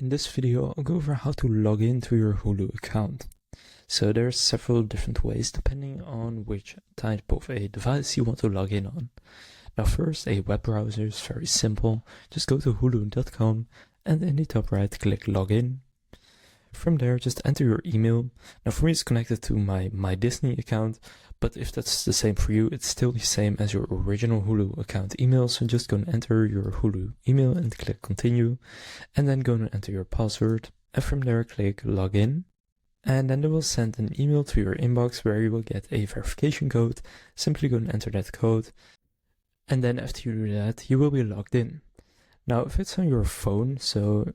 In this video, I'll go over how to log into your Hulu account. So there's several different ways depending on which type of a device you want to log in on. Now first, a web browser is very simple. Just go to hulu.com and in the top right click login. From there, just enter your email. Now for me it's connected to my Disney account, but if that's the same for you, it's still the same as your original Hulu account email. So just go and enter your Hulu email and click continue, and then go and enter your password. And from there click login. And then they will send an email to your inbox where you will get a verification code. Simply go and enter that code. And then after you do that, you will be logged in. Now if it's on your phone, simply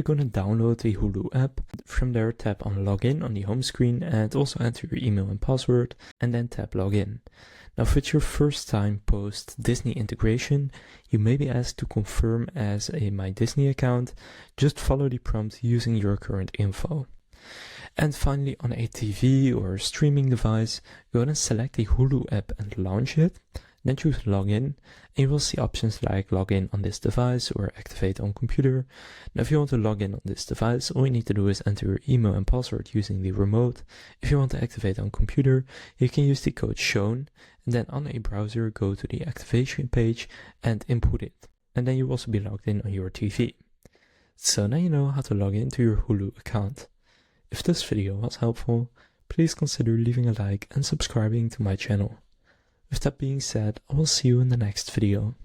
go and download the Hulu app. From there, tap on login on the home screen and also enter your email and password, and then tap login. Now if it's your first time post Disney integration, you may be asked to confirm as a My Disney account. Just follow the prompt using your current info. And finally, on a TV or streaming device, go ahead and select the Hulu app and launch it. Then choose login, and you will see options like login on this device or activate on computer. Now if you want to log in on this device, all you need to do is enter your email and password using the remote. If you want to activate on computer, you can use the code shown, and then on a browser go to the activation page and input it. And then you will also be logged in on your TV. So now you know how to log into your Hulu account. If this video was helpful, please consider leaving a like and subscribing to my channel. With that being said, I will see you in the next video.